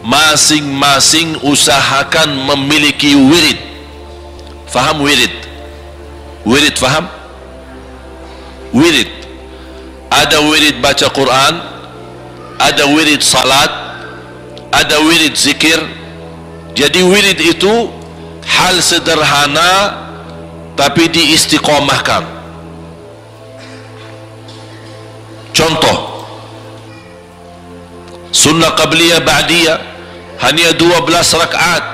masing-masing usahakan memiliki wirid. Faham wirid? Wirid faham? Wirid. Ada wirid baca Quran, ada wirid salat, ada wirid zikir. Jadi wirid itu hal sederhana tapi diistiqomahkan. Contoh, sunnah qabliyah ba'diyah hanya 12 rakaat,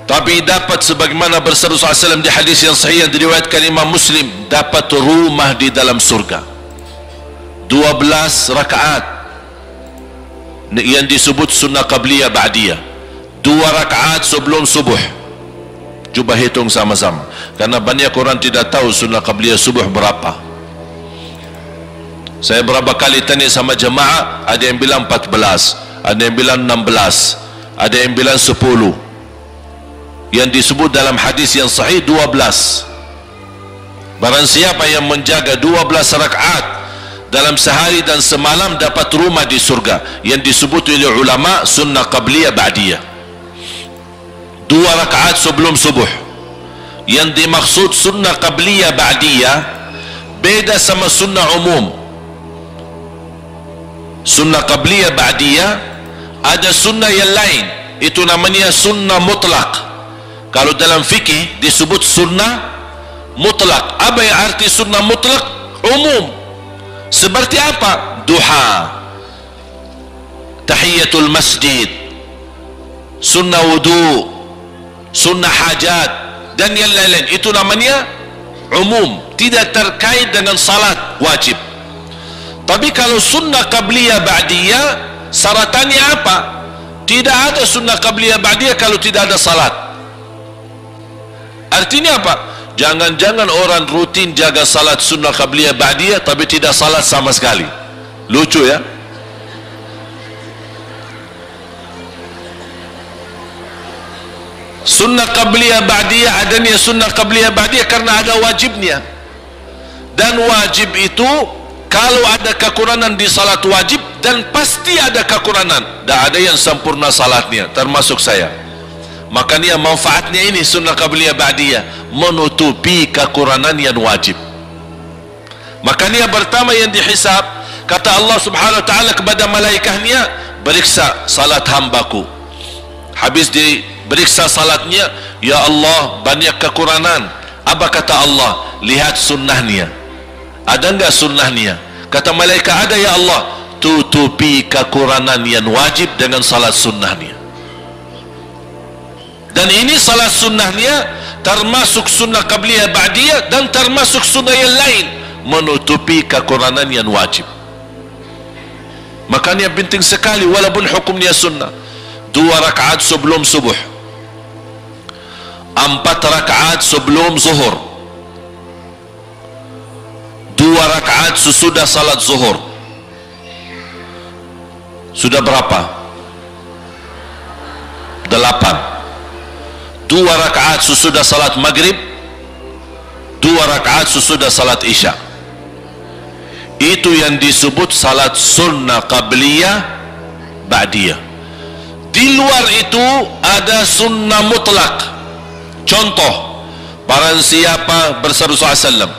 tapi dapat sebagaimana bersabda SAW di hadis yang sahih yang diriwayatkan Imam Muslim, dapat rumah di dalam surga. 12 rakaat yang disebut sunnah qabliyah ba'diyah, 2 rakaat sebelum subuh. Cuba hitung sama-sama, karena banyak orang tidak tahu sunnah qabliyah subuh berapa. Saya berapa kali tanya sama jemaah, ada yang bilang 14, ada yang bilang 16, ada yang bilang 10. Yang disebut dalam hadis yang sahih 12. Barang siapa yang menjaga 12 rakaat dalam sehari dan semalam dapat rumah di surga, yang disebut oleh ulama sunnah qabliyah ba'diyah. 2 rakaat sebelum subuh. Yang dimaksud sunnah qabliyah ba'diyah beda sama sunnah umum. Sunnah qabliyah ba'diyah ada sunnah yang lain, itu namanya sunnah mutlak. Kalau dalam fikih disebut sunnah mutlak. Apa yang arti sunnah mutlak? Umum. Seperti apa? Duha, tahiyatul masjid, sunnah wudu, sunnah hajat, dan yang lain-lain. Itu namanya umum, tidak terkait dengan salat wajib. Tapi kalau sunnah qabliyah ba'diyah, syaratannya apa? Tidak ada sunnah qabliyah ba'diyah kalau tidak ada salat. Artinya apa? Jangan-jangan orang rutin jaga salat sunnah qabliyah ba'diyah tapi tidak salat sama sekali. Lucu ya? Sunnah qabliyah ba'diyah adanya sunnah qabliyah ba'diyah karena ada wajibnya. Dan wajib itu kalau ada kekurangan di salat wajib, dan pasti ada kekurangan, tidak ada yang sempurna salatnya, termasuk saya. Makanya manfaatnya ini sunnah qabliyah ba'diyah, menutupi kekurangan yang wajib. Makanya pertama yang dihisab, kata Allah subhanahu wa ta'ala kepada malaikatnya, periksa salat hambaku. Habis diperiksa salatnya, ya Allah banyak kekurangan. Apa kata Allah? Lihat sunnahnya, ada enggak sunnahnya? Kata malaikat, ada ya Allah. Tutupi kekurangan yang wajib dengan salat sunnahnya. Dan ini salat sunnahnya termasuk sunnah qabliyah ba'diyah dan termasuk sunnah yang lain, menutupi kekurangan yang wajib. Makanya penting sekali walaupun hukumnya sunnah. 2 rakaat sebelum subuh, 4 rakaat sebelum zuhur, 2 rakaat sesudah salat zuhur. Sudah berapa? 8. 2 rakaat sesudah salat maghrib, 2 rakaat sesudah salat isya. Itu yang disebut salat sunnah qabliyah ba'diyah. Di luar itu ada sunnah mutlak. Contoh, barang siapa bersabda SAW,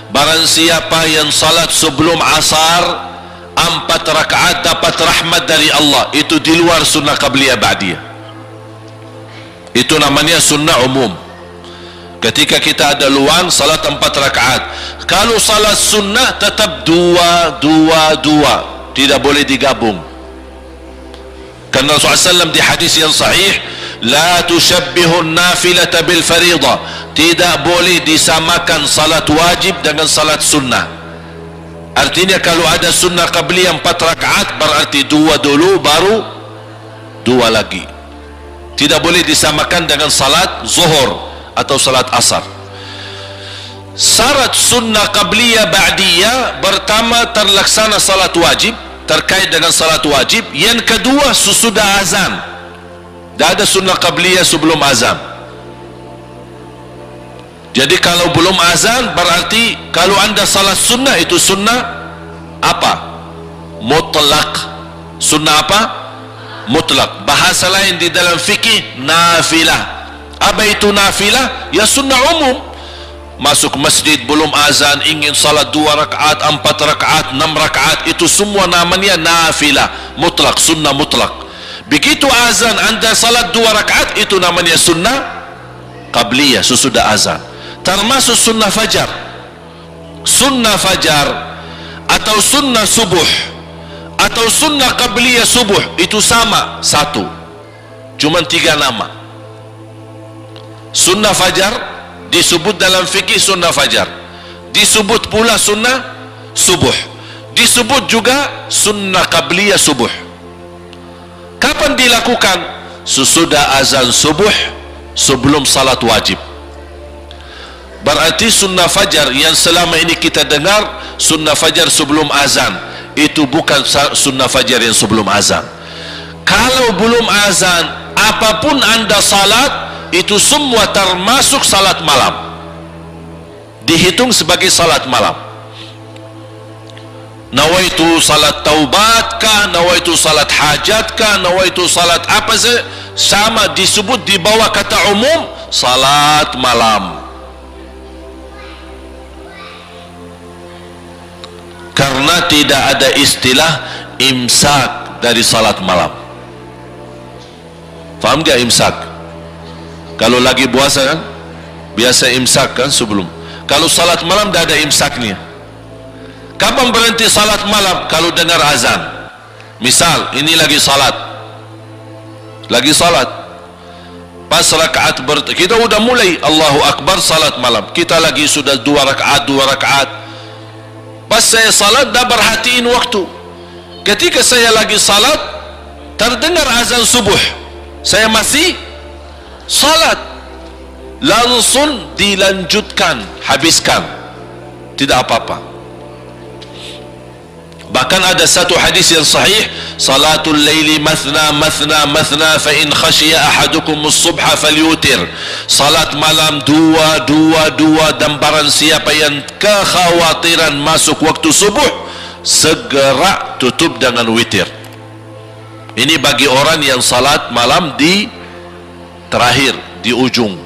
barang siapa yang salat sebelum asar 4 rakaat dapat rahmat dari Allah, itu di luar sunnah qabliyah ba'diyah. Itu namanya sunnah umum. Ketika kita ada luang salat 4 rakaat. Kalau salat sunnah tetap 2, tidak boleh digabung. Karena Rasulullah SAW di hadis yang sahih, la tushabbihun nafilata bil faridah, tidak boleh disamakan salat wajib dengan salat sunnah. Artinya kalau ada sunnah qabliyah 4 rakaat, berarti 2 dulu baru 2 lagi. Tidak boleh disamakan dengan salat zuhur atau salat asar. Syarat sunnah qabliyah ba'diyah, pertama terlaksana salat wajib, terkait dengan salat wajib. Yang kedua sesudah azan. Tidak ada sunnah qabliyah sebelum azan. Jadi kalau belum azan, berarti kalau anda salat sunnah, itu sunnah apa? Mutlak. Sunnah apa? mutlak. Bahasa lain di dalam fikih, nafilah. Apa itu nafilah? Ya sunnah umum. Masuk masjid belum azan, ingin salat 2 rakaat, 4 rakaat, 6 rakaat, itu semua namanya nafilah mutlak, sunnah mutlak. Begitu azan anda salat 2 rakaat, itu namanya sunnah qabliyah, sesudah azan. Termasuk sunnah fajar. Sunnah fajar atau sunnah subuh atau sunnah qabliyah subuh itu sama, satu, cuma 3 nama. Sunnah fajar disebut dalam fikih sunnah fajar, disebut pula sunnah subuh, disebut juga sunnah qabliyah subuh. Kapan dilakukan? Sesudah azan subuh, sebelum salat wajib. Berarti sunnah fajar yang selama ini kita dengar, sunnah fajar sebelum azan, itu bukan sunnah fajar yang sebelum azan. Kalau belum azan, apapun anda salat, itu semua termasuk salat malam, dihitung sebagai salat malam. Nawaitu salat taubat kah, nawaitu salat hajat kah, nawaitu salat apa saja, sama disebut di bawah kata umum salat malam. Karena tidak ada istilah imsak dari salat malam. Faham gak imsak? Kalau lagi puasa kan biasa imsak kan sebelum. Kalau salat malam tidak ada imsaknya. Kapan berhenti salat malam? Kalau dengar azan. Misal ini lagi salat, pas rakaat kita udah mulai Allahu Akbar salat malam, kita lagi sudah 2 rakaat. Pas saya salat dah perhatiin waktu. Ketika saya lagi salat terdengar azan subuh, saya masih salat, langsung dilanjutkan, habiskan, tidak apa-apa. Bahkan ada satu hadis yang sahih, salatul laili mathna mathna mathna fa in khashiya ahadukum as-subha falyutir. Salat malam 2 dan barang siapa yang kekhawatiran masuk waktu subuh, segera tutup dengan witir. Ini bagi orang yang salat malam di terakhir, di ujung.